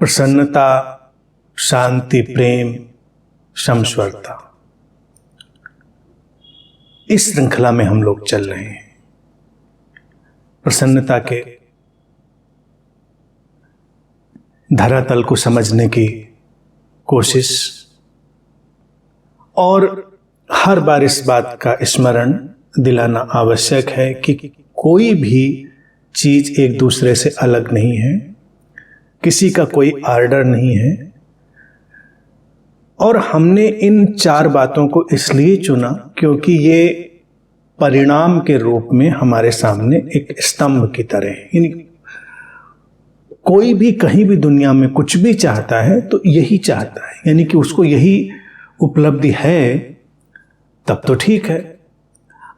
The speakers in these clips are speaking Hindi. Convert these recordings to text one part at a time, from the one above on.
प्रसन्नता, शांति, प्रेम, समश्वरता, इस श्रृंखला में हम लोग चल रहे हैं। प्रसन्नता के धरातल को समझने की कोशिश और हर बार इस बात का स्मरण दिलाना आवश्यक है कि कोई भी चीज एक दूसरे से अलग नहीं है, किसी का कोई ऑर्डर नहीं है। और हमने इन चार बातों को इसलिए चुना क्योंकि ये परिणाम के रूप में हमारे सामने एक स्तंभ की तरह है। यानी कोई भी कहीं भी दुनिया में कुछ भी चाहता है तो यही चाहता है, यानी कि उसको यही उपलब्धि है, तब तो ठीक है।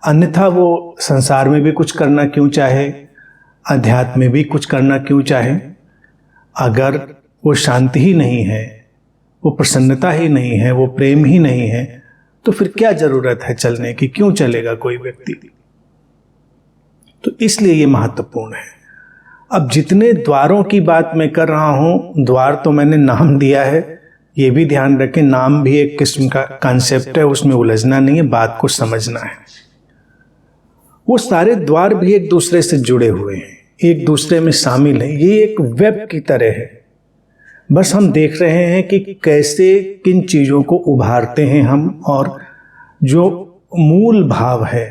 अन्यथा वो संसार में भी कुछ करना क्यों चाहे, अध्यात्म में भी कुछ करना क्यों चाहे। अगर वो शांति ही नहीं है, वो प्रसन्नता ही नहीं है, वो प्रेम ही नहीं है, तो फिर क्या जरूरत है चलने की, क्यों चलेगा कोई व्यक्ति। तो इसलिए ये महत्वपूर्ण है। अब जितने द्वारों की बात मैं कर रहा हूं, द्वार तो मैंने नाम दिया है, ये भी ध्यान रखें, नाम भी एक किस्म का कॉन्सेप्ट है, उसमें उलझना नहीं है, बात को समझना है। वो सारे द्वार भी एक दूसरे से जुड़े हुए हैं, एक दूसरे में शामिल हैं। ये एक वेब की तरह है। बस हम देख रहे हैं कि कैसे किन चीजों को उभारते हैं हम, और जो मूल भाव है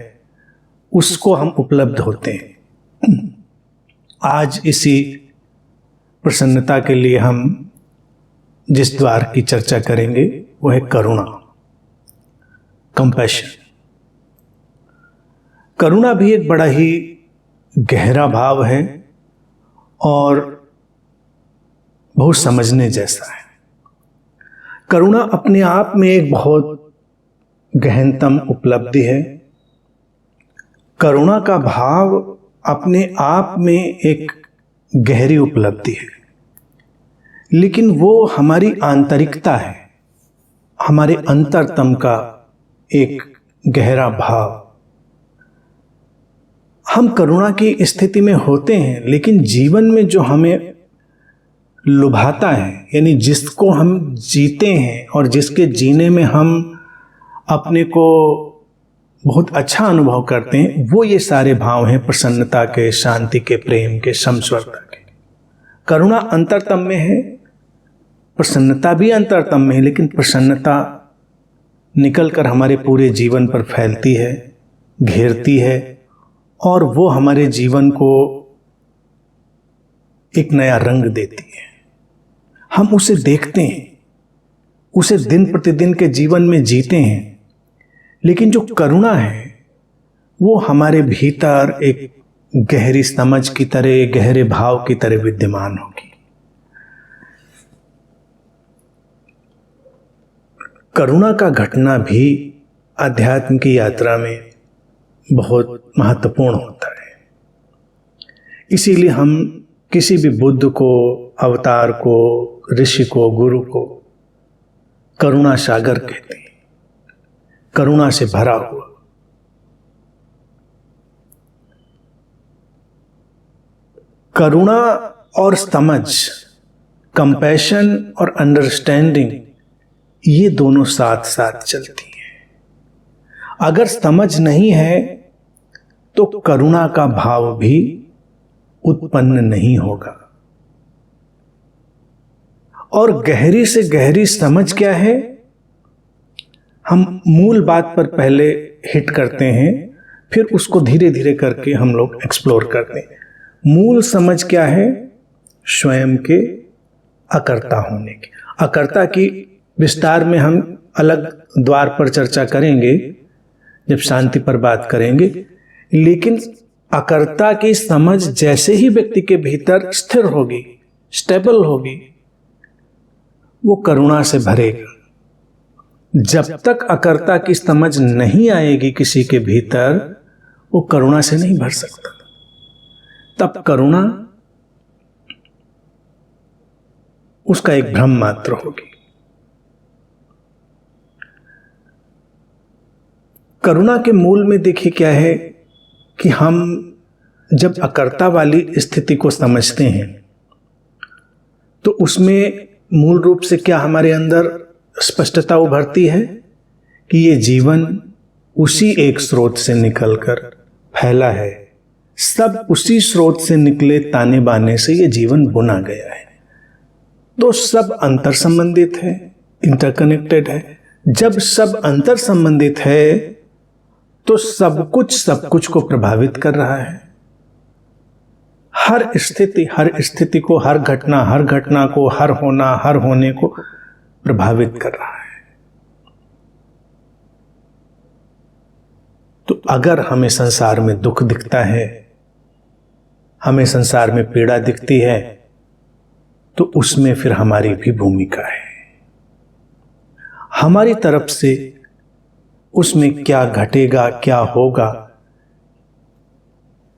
उसको हम उपलब्ध होते हैं। आज इसी प्रसन्नता के लिए हम जिस द्वार की चर्चा करेंगे वो है करुणा, कंपैशन। करुणा भी एक बड़ा ही गहरा भाव है और बहुत समझने जैसा है। करुणा अपने आप में एक बहुत गहनतम उपलब्धि है। करुणा का भाव अपने आप में एक गहरी उपलब्धि है, लेकिन वो हमारी आंतरिकता है, हमारे अंतरतम का एक गहरा भाव। हम करुणा की स्थिति में होते हैं, लेकिन जीवन में जो हमें लुभाता है, यानी जिसको हम जीते हैं और जिसके जीने में हम अपने को बहुत अच्छा अनुभव करते हैं, वो ये सारे भाव हैं प्रसन्नता के, शांति के, प्रेम के, समश्वरता के। करुणा अंतरतम में है, प्रसन्नता भी अंतरतम में है, लेकिन प्रसन्नता निकलकर हमारे पूरे जीवन पर फैलती है, घेरती है, और वो हमारे जीवन को एक नया रंग देती है। हम उसे देखते हैं, उसे दिन प्रतिदिन के जीवन में जीते हैं, लेकिन जो करुणा है वो हमारे भीतर एक गहरी समझ की तरह, गहरे भाव की तरह विद्यमान होगी। करुणा का घटना भी अध्यात्म की यात्रा में बहुत महत्वपूर्ण होता है। इसीलिए हम किसी भी बुद्ध को, अवतार को, ऋषि को, गुरु को करुणा सागर कहते हैं, करुणा से भरा हुआ। करुणा और समझ, कंपैशन और अंडरस्टैंडिंग, ये दोनों साथ साथ चलती हैं। अगर समझ नहीं है तो करुणा का भाव भी उत्पन्न नहीं होगा। और गहरी से गहरी समझ क्या है, हम मूल बात पर पहले हिट करते हैं, फिर उसको धीरे धीरे करके हम लोग एक्सप्लोर करते हैं। मूल समझ क्या है, स्वयं के अकर्ता होने की। अकर्ता की विस्तार में हम अलग द्वार पर चर्चा करेंगे जब शांति पर बात करेंगे, लेकिन अकर्ता की समझ जैसे ही व्यक्ति के भीतर स्थिर होगी, स्टेबल होगी, वो करुणा से भरेगा। जब तक अकर्ता की समझ नहीं आएगी किसी के भीतर, वो करुणा से नहीं भर सकता। तब करुणा उसका एक भ्रम मात्र होगी। करुणा के मूल में देखिए क्या है कि हम जब अकर्ता वाली स्थिति को समझते हैं तो उसमें मूल रूप से क्या हमारे अंदर स्पष्टता उभरती है कि ये जीवन उसी एक स्रोत से निकलकर फैला है, सब उसी स्रोत से निकले ताने बाने से ये जीवन बुना गया है। तो सब अंतर संबंधित है, इंटरकनेक्टेड है। जब सब अंतर संबंधित है तो सब कुछ को प्रभावित कर रहा है। हर स्थिति को, हर घटना को, हर होने को प्रभावित कर रहा है। तो अगर हमें संसार में दुख दिखता है, हमें संसार में पीड़ा दिखती है, तो उसमें फिर हमारी भी भूमिका है। हमारी तरफ से उसमें क्या घटेगा, क्या होगा,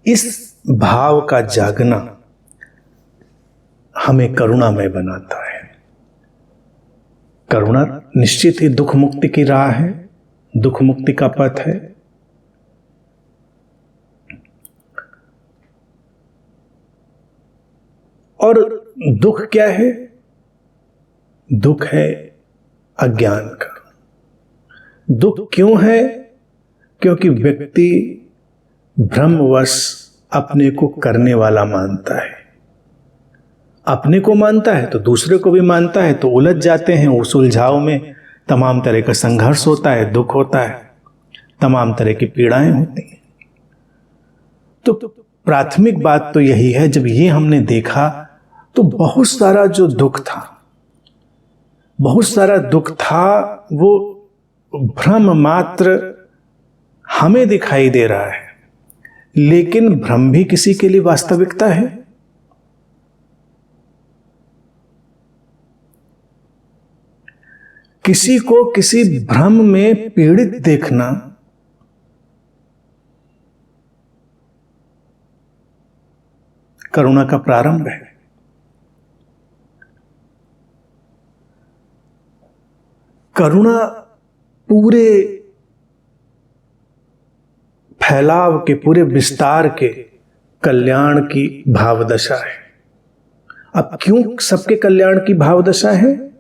इस भाव का जागना हमें करुणामय बनाता है। करुणा निश्चित ही दुख मुक्ति की राह है, दुख मुक्ति का पथ है। और दुख क्या है? दुख है अज्ञान का। दुख क्यों है? क्योंकि व्यक्ति भ्रमवश अपने को करने वाला मानता है। अपने को मानता है तो दूसरे को भी मानता है, तो उलझ जाते हैं। उस उलझाव में तमाम तरह का संघर्ष होता है, दुख होता है, तमाम तरह की पीड़ाएं होती हैं। तो प्राथमिक बात तो यही है, जब ये हमने देखा तो बहुत सारा जो दुख था, वो भ्रम मात्र हमें दिखाई दे रहा है, लेकिन भ्रम भी किसी के लिए वास्तविकता है। किसी को किसी भ्रम में पीड़ित देखना करुणा का प्रारंभ है। करुणा पूरे फैलाव के, पूरे विस्तार के कल्याण की भावदशा है। अब क्यों सबके कल्याण की भावदशा है?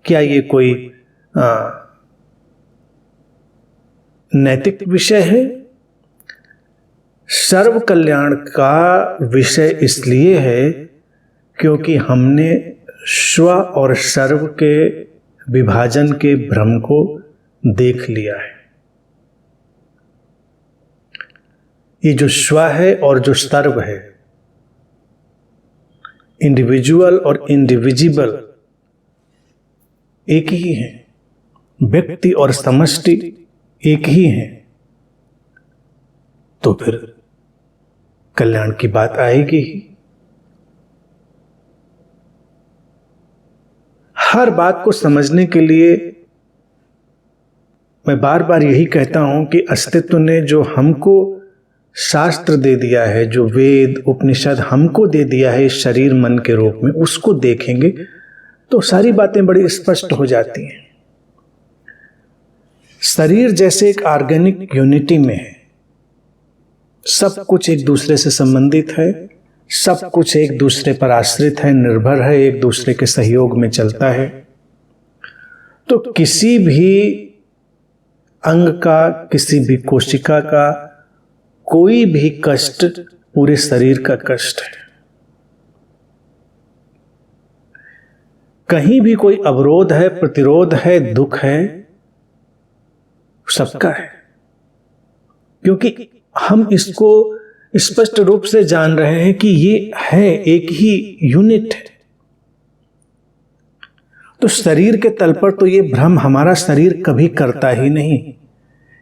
क्या ये कोई नैतिक विषय है? सर्व कल्याण का विषय इसलिए है क्योंकि हमने स्व और सर्व के विभाजन के भ्रम को देख लिया है। ये जो स्व है और जो सर्व है, इंडिविजुअल और इंडिविजिबल एक ही है, व्यक्ति और समष्टि एक ही है। तो फिर कल्याण की बात आएगी ही। हर बात को समझने के लिए मैं बार बार यही कहता हूं कि अस्तित्व ने जो हमको शास्त्र दे दिया है, जो वेद उपनिषद हमको दे दिया है इस शरीर मन के रूप में, उसको देखेंगे तो सारी बातें बड़ी स्पष्ट हो जाती हैं। शरीर जैसे एक ऑर्गेनिक यूनिटी में है, सब कुछ एक दूसरे से संबंधित है, सब कुछ एक दूसरे पर आश्रित है, निर्भर है, एक दूसरे के सहयोग में चलता है। तो किसी भी अंग का, किसी भी कोशिका का कोई भी कष्ट पूरे शरीर का कष्ट है। कहीं भी कोई अवरोध है, प्रतिरोध है, दुख है, सबका है। क्योंकि हम इसको स्पष्ट रूप से जान रहे हैं कि ये है, एक ही यूनिट है। तो शरीर के तल पर तो ये भ्रम हमारा शरीर कभी करता ही नहीं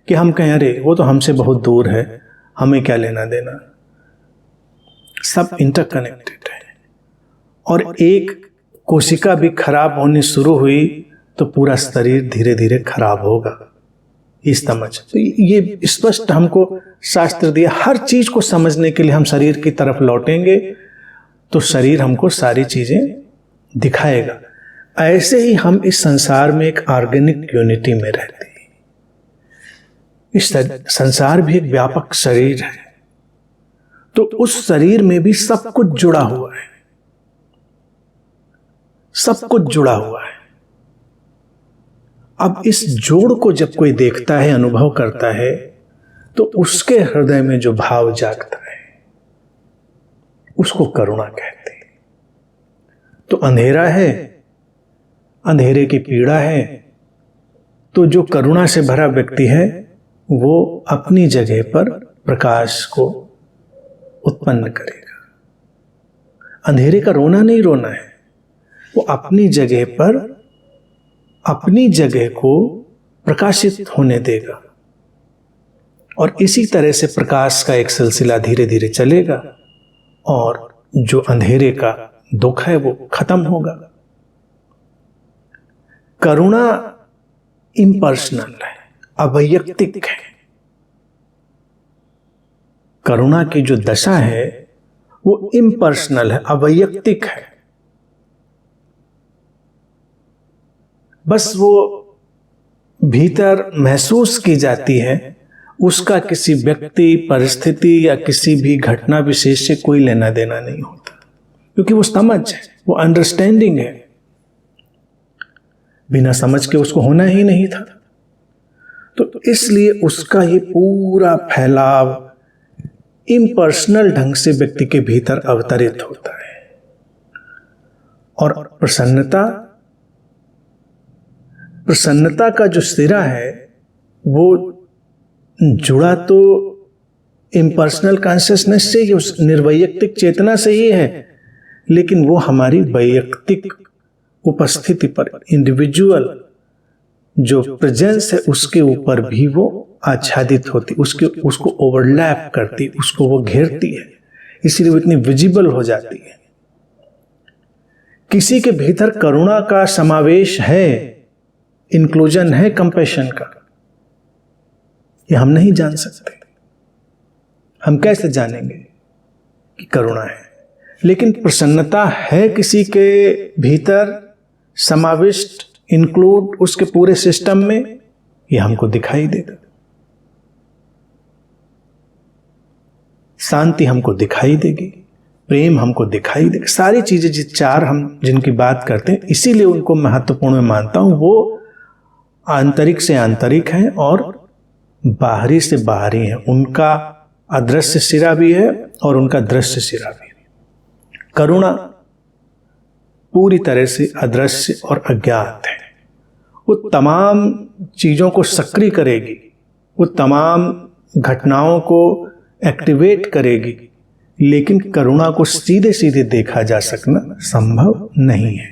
कि हम कहें अरे वो तो हमसे बहुत दूर है, हमें क्या लेना देना। सब इंटरकनेक्टेड है, और एक कोशिका भी खराब होनी शुरू हुई तो पूरा शरीर धीरे धीरे खराब होगा। इस समझ, तो ये स्पष्ट हमको शास्त्र दिया। हर चीज को समझने के लिए हम शरीर की तरफ लौटेंगे तो शरीर हमको सारी चीजें दिखाएगा। ऐसे ही हम इस संसार में एक ऑर्गेनिक यूनिटी में रहते हैं। इस संसार भी एक व्यापक शरीर है, तो उस शरीर में भी सब कुछ जुड़ा हुआ है। सब कुछ जुड़ा हुआ है। अब इस जोड़ को जब कोई देखता है, अनुभव करता है, तो उसके हृदय में जो भाव जागता है उसको करुणा कहते हैं। तो अंधेरा है, अंधेरे की पीड़ा है, तो जो करुणा से भरा व्यक्ति है वो अपनी जगह पर प्रकाश को उत्पन्न करेगा। अंधेरे का रोना नहीं रोना है, वो अपनी जगह पर अपनी जगह को प्रकाशित होने देगा, और इसी तरह से प्रकाश का एक सिलसिला धीरे धीरे चलेगा और जो अंधेरे का दुख है वो खत्म होगा। करुणा इम्पर्सनल है, अवैयक्तिक है। करुणा की जो दशा है वो इम्पर्सनल है, अवैयक्तिक है। बस वो भीतर महसूस की जाती है, उसका किसी व्यक्ति, परिस्थिति या किसी भी घटना विशेष से कोई लेना देना नहीं होता, क्योंकि वो समझ है, वो अंडरस्टैंडिंग है। बिना समझ के उसको होना ही नहीं था। तो इसलिए उसका ये पूरा फैलाव इम्पर्सनल ढंग से व्यक्ति के भीतर अवतरित होता है। और प्रसन्नता का जो सिरा है वो जुड़ा तो इम्पर्सनल कॉन्शियसनेस से ही, उस निर्वैयक्तिक चेतना से ही है, लेकिन वो हमारी वैयक्तिक उपस्थिति पर, इंडिविजुअल जो प्रेजेंस है उसके ऊपर भी वो आच्छादित होती, उसको ओवरलैप करती, उसको वो घेरती है, इसीलिए वो इतनी विजिबल हो जाती है। किसी के भीतर करुणा का समावेश है, इंक्लूजन है कंपैशन का, ये हम नहीं जान सकते। हम कैसे जानेंगे कि करुणा है? लेकिन प्रसन्नता है किसी के भीतर समाविष्ट, इंक्लूड उसके पूरे सिस्टम में, ये हमको दिखाई देगा। शांति हमको दिखाई देगी, प्रेम हमको दिखाई देगा। सारी चीजें चार हम जिनकी बात करते हैं, इसीलिए उनको महत्वपूर्ण मैं मानता हूं। वो आंतरिक से आंतरिक हैं और बाहरी से बाहरी हैं। उनका अदृश्य सिरा भी है और उनका दृश्य सिरा भी है। करुणा पूरी तरह से अदृश्य और अज्ञात है। वो तमाम चीजों को सक्रिय करेगी, वो तमाम घटनाओं को एक्टिवेट करेगी, लेकिन करुणा को सीधे सीधे देखा जा सकना संभव नहीं है,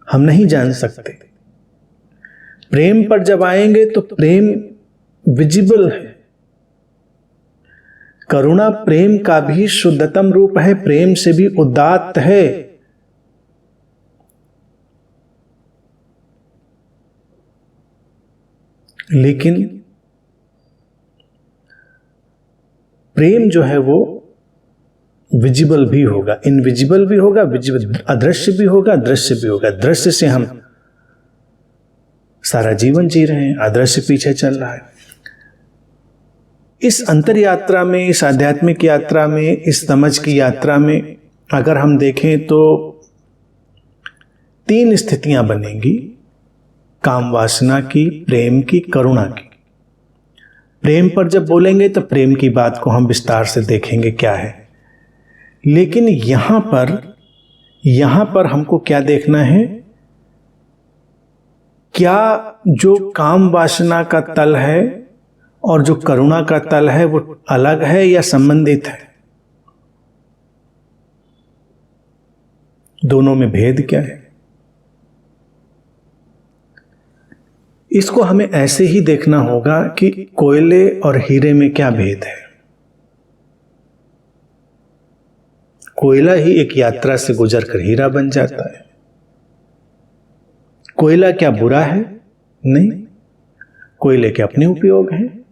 हम नहीं जान सकते। प्रेम पर जब आएंगे तो प्रेम विजिबल है। करुणा प्रेम का भी शुद्धतम रूप है, प्रेम से भी उदात्त है। लेकिन प्रेम जो है वो विजिबल भी होगा, इनविजिबल भी होगा, विजिबल अदृश्य भी होगा, दृश्य भी होगा। दृश्य से हम सारा जीवन जी रहे हैं, अदृश्य पीछे चल रहा है। इस अंतर यात्रा में, इस आध्यात्मिक यात्रा में, इस समझ की यात्रा में अगर हम देखें तो 3 स्थितियां बनेंगी, काम वासना की, प्रेम की, करुणा की। प्रेम पर जब बोलेंगे तो प्रेम की बात को हम विस्तार से देखेंगे क्या है, लेकिन यहां पर हमको क्या देखना है? क्या जो काम वासना का तल है और जो करुणा का तल है वो अलग है या संबंधित है? दोनों में भेद क्या है? इसको हमें ऐसे ही देखना होगा कि कोयले और हीरे में क्या भेद है। कोयला ही एक यात्रा से गुजरकर हीरा बन जाता है। कोयला क्या बुरा है? नहीं, कोयले के अपने उपयोग हैं।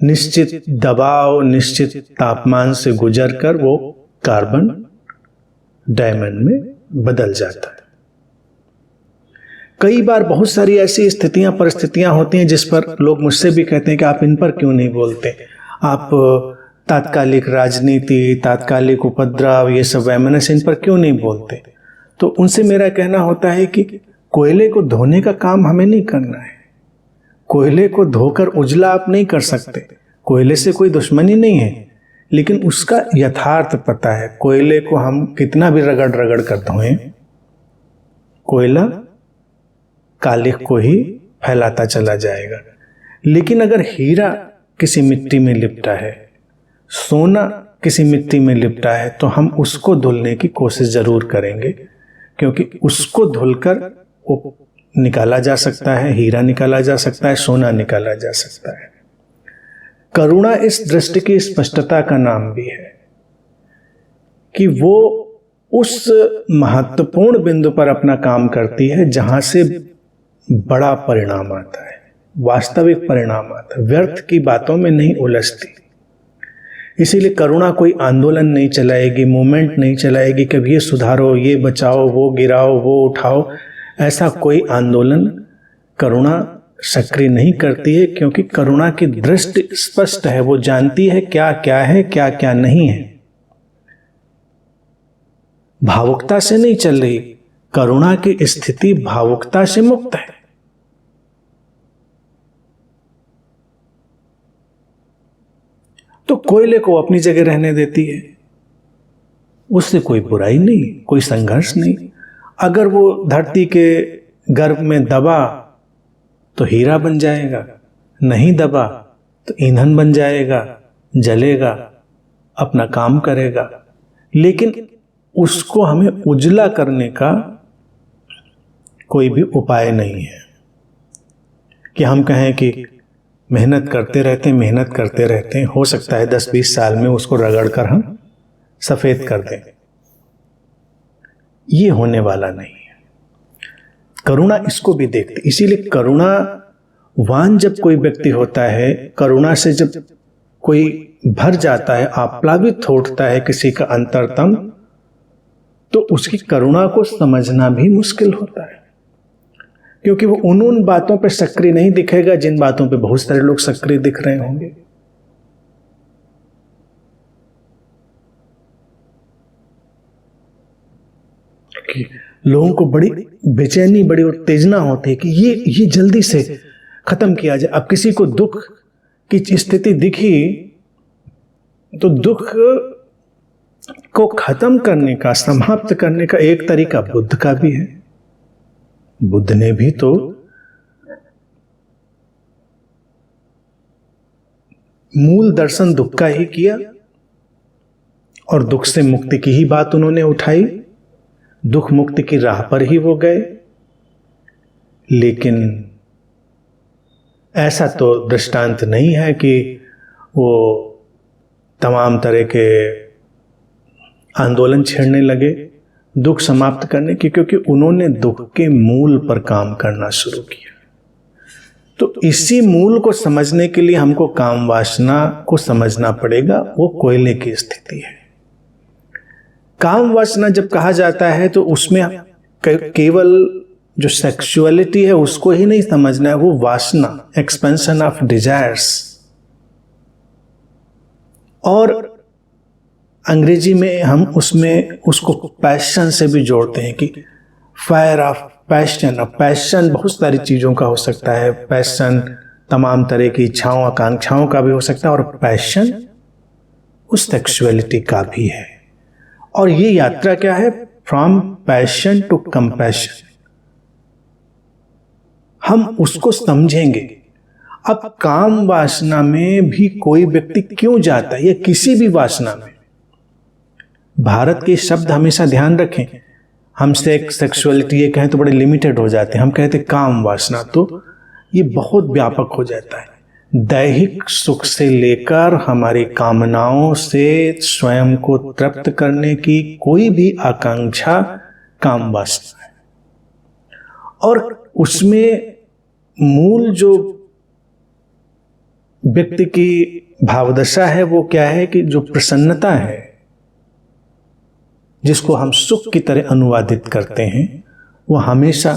निश्चित दबाव, निश्चित तापमान से गुजरकर वो कार्बन डायमंड में बदल जाता है। कई बार बहुत सारी ऐसी स्थितियां, परिस्थितियां होती हैं जिस पर लोग मुझसे भी कहते हैं कि आप इन पर क्यों नहीं बोलते, आप तात्कालिक राजनीति, तात्कालिक उपद्रव, ये सब वैमनस्य, इन पर क्यों नहीं बोलते? तो उनसे मेरा कहना होता है कि कोयले को धोने का काम हमें नहीं करना है। कोयले को धोकर उजला आप नहीं कर सकते, कोयले से कोई दुश्मनी नहीं है, लेकिन उसका यथार्थ पता है। कोयले को हम कितना भी रगड़ रगड़ कर धोएं, कोयला कालिख को ही फैलाता चला जाएगा। लेकिन अगर हीरा किसी मिट्टी में लिपटा है, सोना किसी मिट्टी में लिपटा है, तो हम उसको धुलने की कोशिश जरूर करेंगे, क्योंकि उसको धुलकर वो निकाला जा सकता है, हीरा निकाला जा सकता है, सोना निकाला जा सकता है। करुणा इस दृष्टि की स्पष्टता का नाम भी है कि वो उस महत्वपूर्ण बिंदु पर अपना काम करती है जहां से बड़ा परिणाम आता है, वास्तविक परिणाम आता है, व्यर्थ की बातों में नहीं उलझती। इसीलिए करुणा कोई आंदोलन नहीं चलाएगी, मूवमेंट नहीं चलाएगी, कभी ये सुधारो, ये बचाओ, वो गिराओ, वो उठाओ, ऐसा कोई आंदोलन करुणा सक्रिय नहीं करती है, क्योंकि करुणा की दृष्टि स्पष्ट है। वो जानती है क्या क्या है, क्या क्या नहीं है। भावुकता से नहीं चल रही, करुणा की स्थिति भावुकता से मुक्त है। तो कोयले को अपनी जगह रहने देती है, उससे कोई बुराई नहीं, कोई संघर्ष नहीं। अगर वो धरती के गर्भ में दबा तो हीरा बन जाएगा, नहीं दबा तो ईंधन बन जाएगा, जलेगा, अपना काम करेगा। लेकिन उसको हमें उजला करने का कोई भी उपाय नहीं है कि हम कहें कि मेहनत करते रहते हैं, मेहनत करते रहते हैं, हो सकता है 10-20 साल में उसको रगड़ कर हम सफेद कर दें। ये होने वाला नहीं है। करुणा इसको भी देखती, इसीलिए करुणावान जब कोई व्यक्ति होता है, करुणा से जब कोई भर जाता है, आप्लावित होता है किसी का अंतरतम, तो उसकी करुणा को समझना भी मुश्किल होता है, क्योंकि वो उन बातों पे सक्रिय नहीं दिखेगा जिन बातों पे बहुत सारे लोग सक्रिय दिख रहे होंगे। लोगों को बड़ी बेचैनी, बड़ी उत्तेजना होती है कि ये जल्दी से खत्म किया जाए। अब किसी को दुख की स्थिति दिखी तो दुख को खत्म करने का, समाप्त करने का एक तरीका बुद्ध का भी है। बुद्ध ने भी तो मूल दर्शन दुख का ही किया और दुख से मुक्ति की ही बात उन्होंने उठाई, दुख मुक्ति की राह पर ही वो गए। लेकिन ऐसा तो दृष्टांत नहीं है कि वो तमाम तरह के आंदोलन छेड़ने लगे दुख समाप्त करने की, क्योंकि उन्होंने दुख के मूल पर काम करना शुरू किया। तो इसी मूल को समझने के लिए हमको काम वासना को समझना पड़ेगा। वो कोयले की स्थिति है। काम वासना जब कहा जाता है तो उसमें केवल जो सेक्सुअलिटी है उसको ही नहीं समझना है, वो वासना, एक्सपेंशन ऑफ डिजायर्स। और अंग्रेजी में हम उसमें उसको पैशन से भी जोड़ते हैं कि फायर ऑफ पैशन। अब पैशन बहुत सारी चीजों का हो सकता है, पैशन तमाम तरह की इच्छाओं आकांक्षाओं का भी हो सकता है, और पैशन उस सेक्सुअलिटी का भी है। और ये यात्रा क्या है? From passion to compassion. हम उसको समझेंगे। अब काम वासना में भी कोई व्यक्ति क्यों जाता है, या किसी भी वासना में, भारत के शब्द हमेशा ध्यान रखें। हम सेक्सुअलिटी ये कहें तो बड़े लिमिटेड हो जाते हैं, हम कहते काम वासना, तो ये बहुत व्यापक हो जाता है। दैहिक सुख से लेकर हमारी कामनाओं से स्वयं को तृप्त करने की कोई भी आकांक्षा काम वासना है। और उसमें मूल जो व्यक्ति की भावदशा है वो क्या है कि जो प्रसन्नता है, जिसको हम सुख की तरह अनुवादित करते हैं, वो हमेशा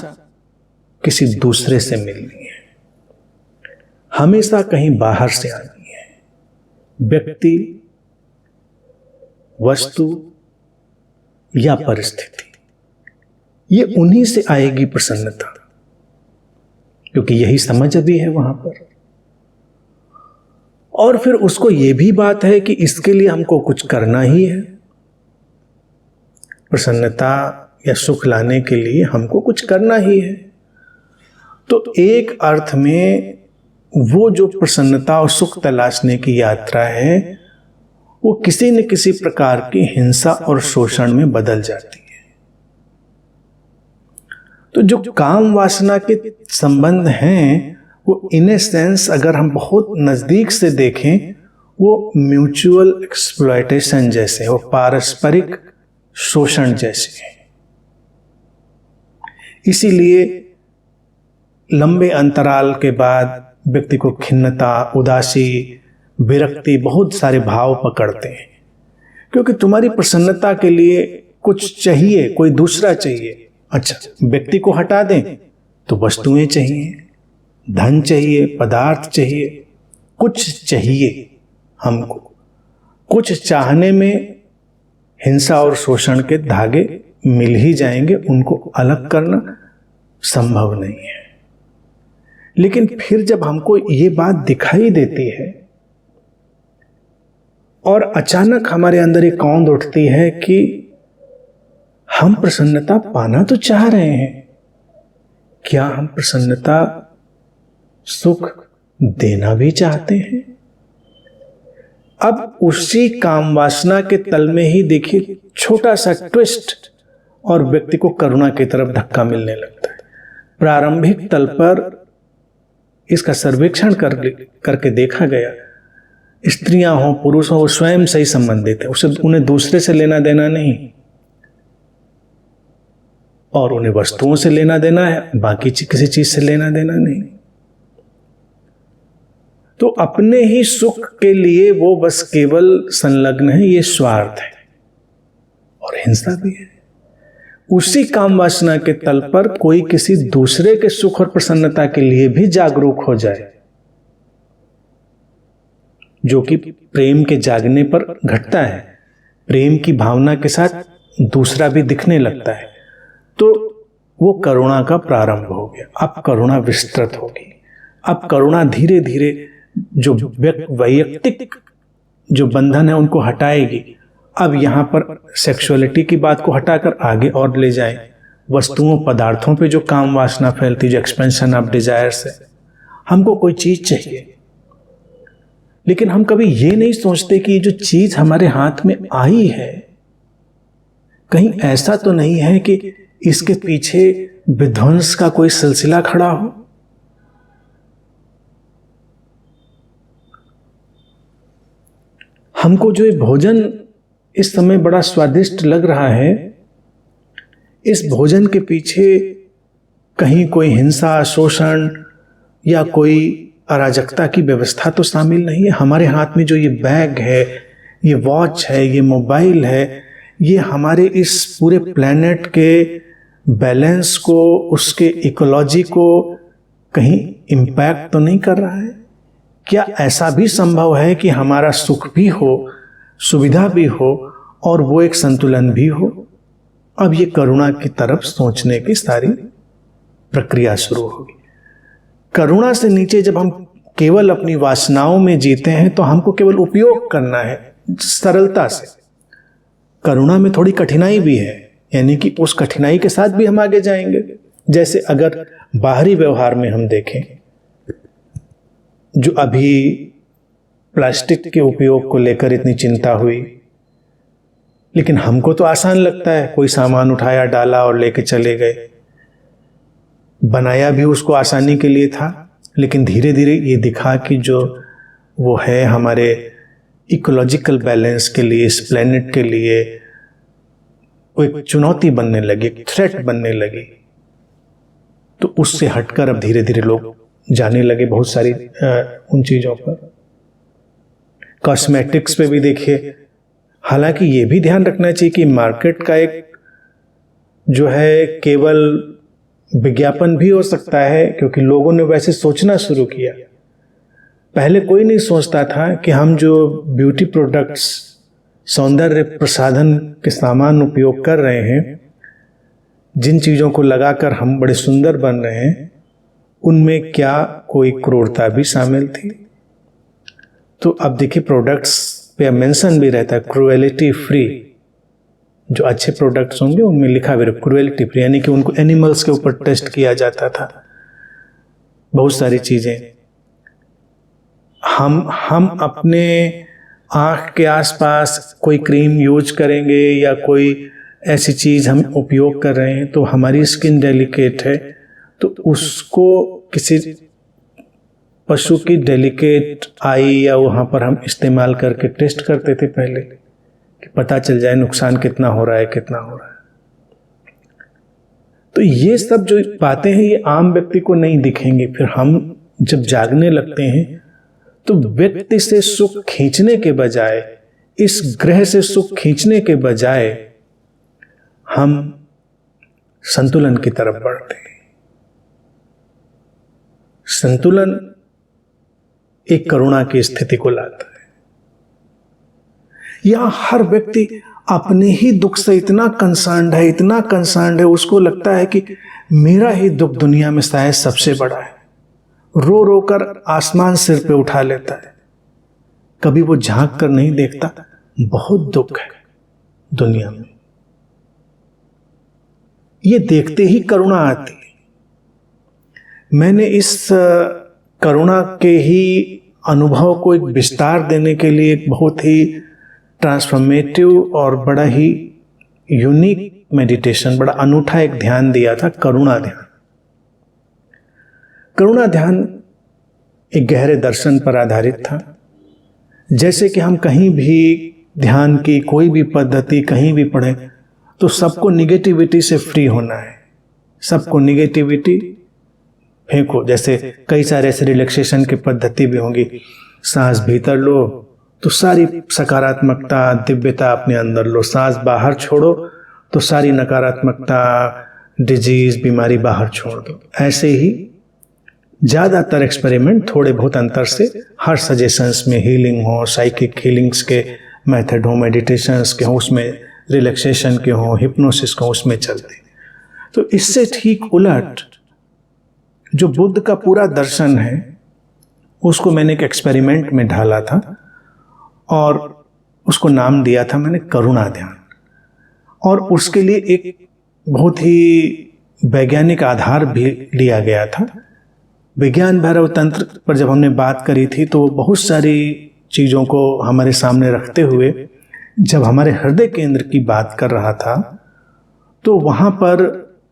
किसी दूसरे से मिलनी है, हमेशा कहीं बाहर से आनी है। व्यक्ति, वस्तु या परिस्थिति, ये उन्हीं से आएगी प्रसन्नता, क्योंकि यही समझ अभी है वहां पर। और फिर उसको ये भी बात है कि इसके लिए हमको कुछ करना ही है, प्रसन्नता या सुख लाने के लिए हमको कुछ करना ही है। तो एक अर्थ में वो जो प्रसन्नता और सुख तलाशने की यात्रा है वो किसी न किसी प्रकार की हिंसा और शोषण में बदल जाती है। तो जो काम वासना के संबंध हैं वो इन ए सेंस अगर हम बहुत नजदीक से देखें वो म्यूचुअल एक्सप्लॉयटेशन जैसे, वो पारस्परिक शोषण जैसे हैं। इसीलिए लंबे अंतराल के बाद व्यक्ति को खिन्नता, उदासी, विरक्ति, बहुत सारे भाव पकड़ते हैं, क्योंकि तुम्हारी प्रसन्नता के लिए कुछ चाहिए, कोई दूसरा चाहिए। अच्छा, व्यक्ति को हटा दें तो वस्तुएं चाहिए, धन चाहिए, पदार्थ चाहिए, कुछ चाहिए हमको। कुछ चाहने में हिंसा और शोषण के धागे मिल ही जाएंगे, उनको अलग करना संभव नहीं है। लेकिन फिर जब हमको ये बात दिखाई देती है और अचानक हमारे अंदर एक कौंध उठती है कि हम प्रसन्नता पाना तो चाह रहे हैं, क्या हम प्रसन्नता, सुख देना भी चाहते हैं? अब उसी काम वासना के तल में ही देखिए छोटा सा ट्विस्ट और व्यक्ति को करुणा की तरफ धक्का मिलने लगता है। प्रारंभिक तल पर इसका सर्वेक्षण करके देखा गया, स्त्रियां हो पुरुष हो, वो स्वयं से ही संबंधित है, उसे उन्हें दूसरे से लेना देना नहीं, और उन्हें वस्तुओं से लेना देना है, बाकी किसी चीज से लेना देना नहीं। तो अपने ही सुख के लिए वो बस केवल संलग्न है, ये स्वार्थ है और हिंसा भी है। उसी काम वासना के तल पर कोई किसी दूसरे के सुख और प्रसन्नता के लिए भी जागरूक हो जाए, जो कि प्रेम के जागने पर घटता है। प्रेम की भावना के साथ दूसरा भी दिखने लगता है, तो वो करुणा का प्रारंभ हो गया। अब करुणा विस्तृत होगी। अब करुणा धीरे धीरे जो वैयक्तिक जो बंधन है उनको हटाएगी। अब यहां पर सेक्सुअलिटी की बात को हटाकर आगे और ले जाएं, वस्तुओं पदार्थों पे जो काम वासना फैलती, जो एक्सपेंशन ऑफ डिजायर्स है। हमको कोई चीज चाहिए, लेकिन हम कभी ये नहीं सोचते कि जो चीज हमारे हाथ में आई है, कहीं ऐसा तो नहीं है कि इसके पीछे विध्वंस का कोई सिलसिला खड़ा हो। हमको जो ये भोजन इस समय बड़ा स्वादिष्ट लग रहा है, इस भोजन के पीछे कहीं कोई हिंसा, शोषण या कोई अराजकता की व्यवस्था तो शामिल नहीं है। हमारे हाथ में जो ये बैग है, ये वॉच है, ये मोबाइल है, ये हमारे इस पूरे प्लेनेट के बैलेंस को, उसके इकोलॉजी को कहीं इम्पैक्ट तो नहीं कर रहा है? क्या ऐसा भी संभव है कि हमारा सुख भी हो, सुविधा भी हो और वो एक संतुलन भी हो? अब ये करुणा की तरफ सोचने की सारी प्रक्रिया शुरू होगी। करुणा से नीचे जब हम केवल अपनी वासनाओं में जीते हैं तो हमको केवल उपयोग करना है सरलता से। करुणा में थोड़ी कठिनाई भी है, यानी कि उस कठिनाई के साथ भी हम आगे जाएंगे। जैसे अगर बाहरी व्यवहार में हम देखें, जो अभी प्लास्टिक के उपयोग को लेकर इतनी चिंता हुई, लेकिन हमको तो आसान लगता है, कोई सामान उठाया, डाला और लेके चले गए। बनाया भी उसको आसानी के लिए था, लेकिन धीरे धीरे ये दिखा कि जो वो है हमारे इकोलॉजिकल बैलेंस के लिए, इस प्लेनेट के लिए वो एक चुनौती बनने लगी, एक थ्रेट बनने लगी। तो उससे हटकर अब धीरे धीरे लोग जाने लगे बहुत सारी उन चीजों पर। कॉस्मेटिक्स पे भी देखिए, हालांकि ये भी ध्यान रखना चाहिए कि मार्केट का एक जो है केवल विज्ञापन भी हो सकता है, क्योंकि लोगों ने वैसे सोचना शुरू किया। पहले कोई नहीं सोचता था कि हम जो ब्यूटी प्रोडक्ट्स, सौंदर्य प्रसाधन के सामान उपयोग कर रहे हैं, जिन चीज़ों को लगाकर हम बड़े सुंदर बन रहे हैं उनमें क्या कोई क्रूरता भी शामिल थी? तो अब देखिए प्रोडक्ट्स पे मेंशन भी रहता है क्रूएलिटी फ्री। जो अच्छे प्रोडक्ट्स होंगे उनमें लिखा भी क्रूएलिटी फ्री, यानी कि उनको एनिमल्स के ऊपर टेस्ट किया जाता था। बहुत सारी चीज़ें हम अपने आँख के आसपास कोई क्रीम यूज करेंगे या कोई ऐसी चीज़ हम उपयोग कर रहे हैं तो हमारी स्किन डेलिकेट है, तो उसको किसी पशु की डेलिकेट आई या वहाँ पर हम इस्तेमाल करके टेस्ट करते थे पहले कि पता चल जाए नुकसान कितना हो रहा है, कितना हो रहा है। तो ये सब जो बातें हैं ये आम व्यक्ति को नहीं दिखेंगी। फिर हम जब जागने लगते हैं तो व्यक्ति से सुख खींचने के बजाय, इस ग्रह से सुख खींचने के बजाय हम संतुलन की तरफ बढ़ते हैं। संतुलन एक करुणा की स्थिति को लाता है। यहां हर व्यक्ति अपने ही दुख से इतना कंसर्न्ड है, इतना कंसर्न्ड है, उसको लगता है कि मेरा ही दुख दुनिया में शायद सबसे बड़ा है। रो रो कर आसमान सिर पे उठा लेता है, कभी वो झांक कर नहीं देखता बहुत दुख है दुनिया में। ये देखते ही करुणा आती है। मैंने इस करुणा के ही अनुभव को एक विस्तार देने के लिए एक बहुत ही ट्रांसफॉर्मेटिव और बड़ा ही यूनिक मेडिटेशन, बड़ा अनूठा एक ध्यान दिया था, करुणा ध्यान। करुणा ध्यान एक गहरे दर्शन पर आधारित था। जैसे कि हम कहीं भी ध्यान की कोई भी पद्धति कहीं भी पढ़ें तो सबको निगेटिविटी से फ्री होना है, सबको निगेटिविटी फेंको। जैसे कई सारे ऐसे रिलैक्सेशन की पद्धति भी होंगी, सांस भीतर लो तो सारी सकारात्मकता दिव्यता अपने अंदर लो, सांस बाहर छोड़ो तो सारी नकारात्मकता डिजीज बीमारी बाहर छोड़ दो। ऐसे ही ज़्यादातर एक्सपेरिमेंट थोड़े बहुत अंतर से हर सजेशंस में हीलिंग हो, साइकिक हीलिंग्स के मेथड हो, मेडिटेशंस के हो, उसमें रिलैक्सेशन के हो, हिप्नोसिस का उसमें चलते। तो इससे ठीक उलट जो बुद्ध का पूरा दर्शन है उसको मैंने एक एक्सपेरिमेंट में ढाला था और उसको नाम दिया था मैंने करुणा ध्यान। और उसके लिए एक बहुत ही वैज्ञानिक आधार भी लिया गया था। विज्ञान भैरव तंत्र पर जब हमने बात करी थी तो बहुत सारी चीज़ों को हमारे सामने रखते हुए जब हमारे हृदय केंद्र की बात कर रहा था तो वहाँ पर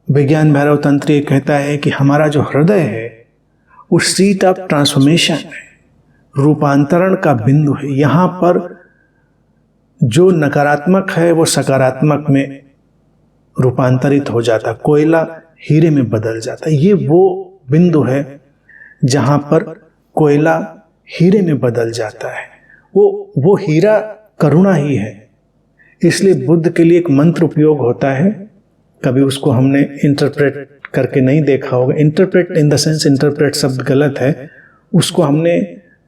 विज्ञान भैरव तंत्र ये कहता है कि हमारा जो हृदय है वो सीट ऑफ ट्रांसफॉर्मेशन है, रूपांतरण का बिंदु है। यहाँ पर जो नकारात्मक है वो सकारात्मक में रूपांतरित हो जाता, कोयला हीरे में बदल जाता। ये वो बिंदु है जहाँ पर कोयला हीरे में बदल जाता है। वो हीरा करुणा ही है। इसलिए बुद्ध के लिए एक मंत्र उपयोग होता है, कभी उसको हमने इंटरप्रेट करके नहीं देखा होगा। Interpret in the sense interpret शब्द गलत है, उसको हमने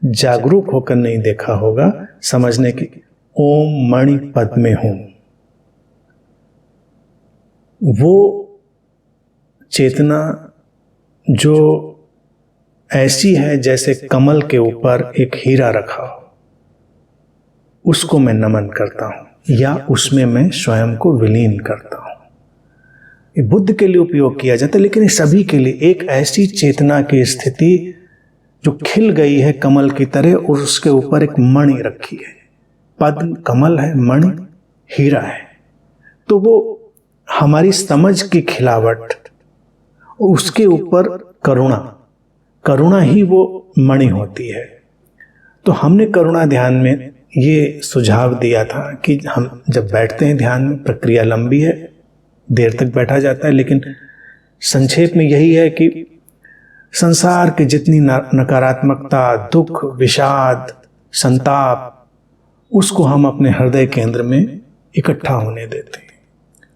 जागरूक होकर नहीं देखा होगा समझने की। ओम मणि पद में हूं, वो चेतना जो ऐसी है जैसे कमल के ऊपर एक हीरा रखा हो, उसको मैं नमन करता हूं या उसमें मैं स्वयं को विलीन करता हूं। ये बुद्ध के लिए उपयोग किया जाता है, लेकिन ये सभी के लिए एक ऐसी चेतना की स्थिति जो खिल गई है कमल की तरह और उसके ऊपर एक मणि रखी है। पद्म कमल है, मणि हीरा है। तो वो हमारी समझ की खिलावट, उसके ऊपर करुणा ही वो मणि होती है। तो हमने करुणा ध्यान में ये सुझाव दिया था कि हम जब बैठते हैं ध्यान में, प्रक्रिया लंबी है, देर तक बैठा जाता है, लेकिन संक्षेप में यही है कि संसार की जितनी नकारात्मकता, दुख, विषाद, संताप, उसको हम अपने हृदय केंद्र में इकट्ठा होने देते हैं।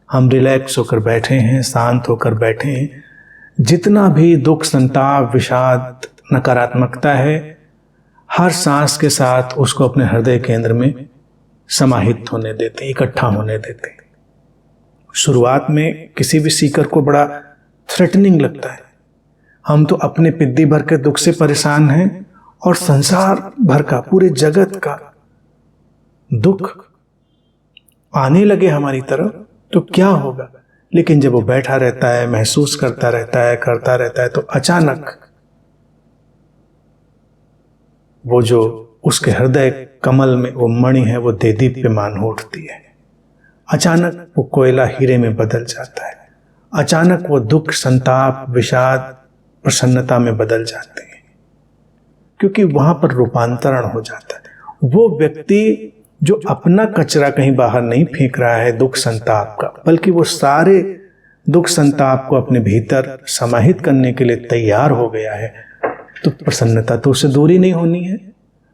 हम रिलैक्स होकर बैठे हैं, शांत होकर बैठे हैं। जितना भी दुख, संताप, विषाद, नकारात्मकता है, हर सांस के साथ उसको अपने हृदय केंद्र में समाहित होने देते हैं, इकट्ठा होने देते हैं। शुरुआत में किसी भी सीकर को बड़ा थ्रेटनिंग लगता है। हम तो अपने पिद्दी भर के दुख से परेशान हैं और संसार भर का, पूरे जगत का दुख आने लगे हमारी तरफ तो क्या होगा। लेकिन जब वो बैठा रहता है, महसूस करता रहता है तो अचानक वो जो उसके हृदय कमल में वो मणि है वो देदीप्यमान हो उठती है। अचानक वो कोयला हीरे में बदल जाता है। अचानक वो दुख, संताप, विषाद प्रसन्नता में बदल जाते हैं, क्योंकि वहां पर रूपांतरण हो जाता है। वो व्यक्ति जो अपना कचरा कहीं बाहर नहीं फेंक रहा है दुख संताप का, बल्कि वो सारे दुख संताप को अपने भीतर समाहित करने के लिए तैयार हो गया है, तो प्रसन्नता तो उससे दूर ही नहीं होनी है,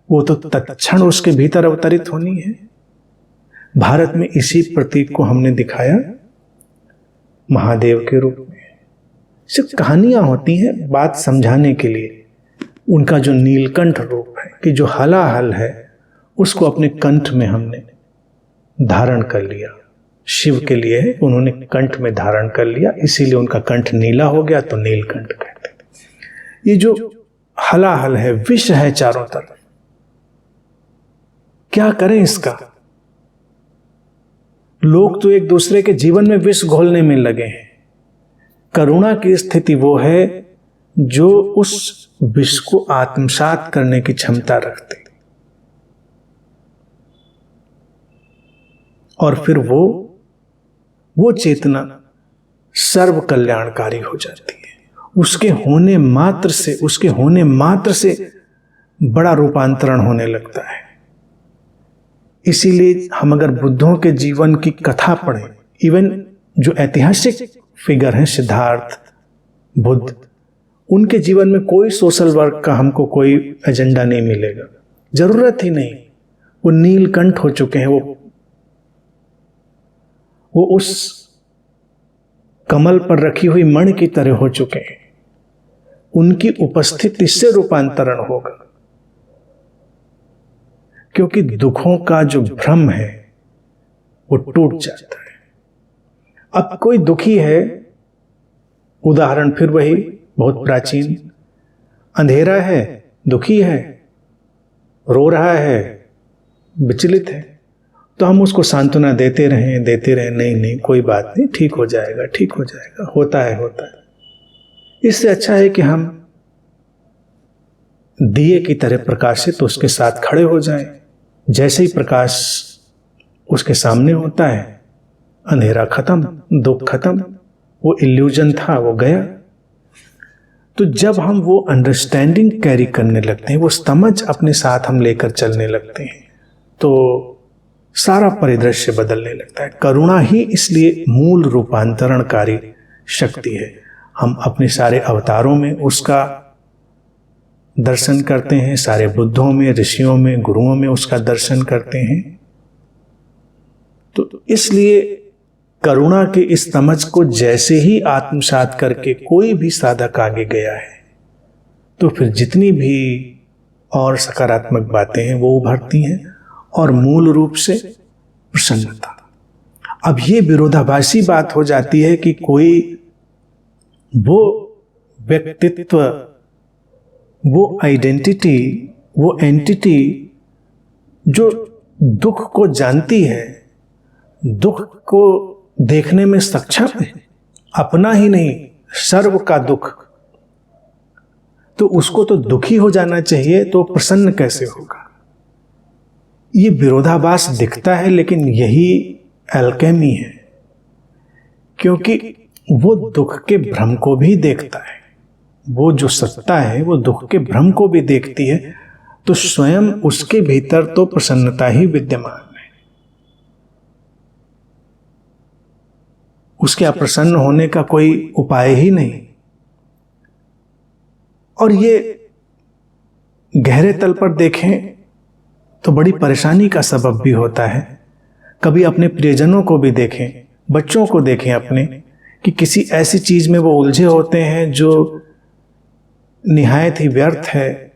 वो तो तत्क्षण उसके भीतर अवतरित होनी है। भारत में इसी प्रतीक को हमने दिखाया महादेव के रूप में। सिर्फ कहानियां होती हैं बात समझाने के लिए। उनका जो नीलकंठ रूप है कि जो हलाहल है उसको अपने कंठ में हमने धारण कर लिया। शिव के लिए है, उन्होंने कंठ में धारण कर लिया, इसीलिए उनका कंठ नीला हो गया तो नीलकंठ कहते हैं। ये जो हलाहल है, विष है चारों तरफ, क्या करें इसका। लोग तो एक दूसरे के जीवन में विष घोलने में लगे हैं। करुणा की स्थिति वो है जो उस विष को आत्मसात करने की क्षमता रखते, और फिर वो चेतना सर्व कल्याणकारी हो जाती है। उसके होने मात्र से बड़ा रूपांतरण होने लगता है। इसीलिए हम अगर बुद्धों के जीवन की कथा पढ़ें, इवन जो ऐतिहासिक फिगर हैं सिद्धार्थ बुद्ध, उनके जीवन में कोई सोशल वर्क का हमको कोई एजेंडा नहीं मिलेगा, जरूरत ही नहीं। वो नीलकंठ हो चुके हैं, वो उस कमल पर रखी हुई मणि की तरह हो चुके हैं। उनकी उपस्थिति से रूपांतरण होगा, क्योंकि दुखों का जो भ्रम है वो टूट जाता है। अब कोई दुखी है, उदाहरण फिर वही बहुत प्राचीन, अंधेरा है, दुखी है, रो रहा है, विचलित है, तो हम उसको सांत्वना देते रहें, नहीं कोई बात नहीं, ठीक हो जाएगा, होता है। इससे अच्छा है कि हम दिए की तरह प्रकाशित उसके साथ खड़े हो जाएं। जैसे ही प्रकाश उसके सामने होता है, अंधेरा खत्म, दुख खत्म, वो इल्यूजन था वो गया। तो जब हम वो अंडरस्टैंडिंग कैरी करने लगते हैं, वो समझ अपने साथ हम लेकर चलने लगते हैं, तो सारा परिदृश्य बदलने लगता है। करुणा ही इसलिए मूल रूपांतरणकारी शक्ति है। हम अपने सारे अवतारों में उसका दर्शन करते हैं, सारे बुद्धों में, ऋषियों में, गुरुओं में उसका दर्शन करते हैं। तो इसलिए करुणा के इस समझ को जैसे ही आत्मसात करके कोई भी साधक आगे गया है, तो फिर जितनी भी और सकारात्मक बातें हैं वो उभरती हैं, और मूल रूप से प्रसन्नता। अब ये विरोधाभासी बात हो जाती है कि कोई वो व्यक्तित्व, वो आइडेंटिटी, वो एंटिटी जो दुख को जानती है, दुख को देखने में सक्षम है, अपना ही नहीं सर्व का दुख, तो उसको तो दुखी हो जाना चाहिए, तो प्रसन्न कैसे होगा। ये विरोधाभास दिखता है, लेकिन यही एल्केमी है, क्योंकि वो दुख के भ्रम को भी देखता है। वो जो सत्ता है वो दुख के भ्रम को भी देखती है, तो स्वयं उसके भीतर तो प्रसन्नता ही विद्यमान है। उसके अप्रसन्न होने का कोई उपाय ही नहीं। और ये गहरे तल पर देखें तो बड़ी परेशानी का सबब भी होता है। कभी अपने प्रियजनों को भी देखें, बच्चों को देखें अपने, कि किसी ऐसी चीज में वो उलझे होते हैं जो निहायत ही व्यर्थ है,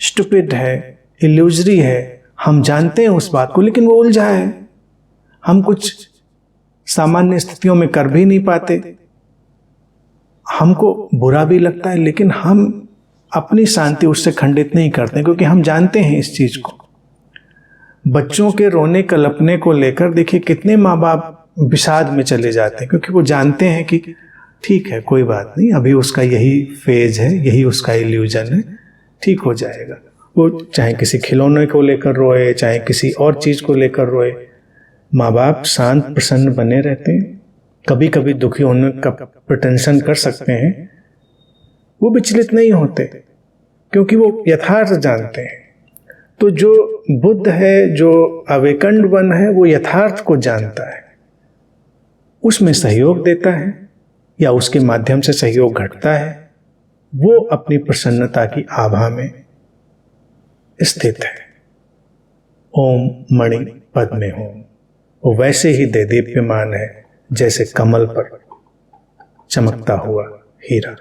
स्टूपिड है, इल्यूजरी है। हम जानते हैं उस बात को, लेकिन वो उलझा है। हम कुछ सामान्य स्थितियों में कर भी नहीं पाते, हमको बुरा भी लगता है, लेकिन हम अपनी शांति उससे खंडित नहीं करते, क्योंकि हम जानते हैं इस चीज को। बच्चों के रोने कलपने को लेकर देखिए कितने माँ बाप विषाद में चले जाते हैं, क्योंकि वो जानते हैं कि ठीक है, कोई बात नहीं, अभी उसका यही फेज है, यही उसका इल्यूजन है, ठीक हो जाएगा। वो चाहे किसी खिलौने को लेकर रोए, चाहे किसी और चीज को लेकर रोए, माँ बाप शांत प्रसन्न बने रहते हैं। कभी कभी दुखी होने का प्रिटेंशन कर सकते हैं, वो विचलित नहीं होते, क्योंकि वो यथार्थ जानते हैं। तो जो बुद्ध है, जो अवेकन्ड वन है, वो यथार्थ को जानता है, उसमें सहयोग देता है या उसके माध्यम से सहयोग घटता है, वो अपनी प्रसन्नता की आभा में स्थित है। ओम मणि पद्मे ओम, वो वैसे ही देदीप्यमान है जैसे कमल पर चमकता हुआ हीरा।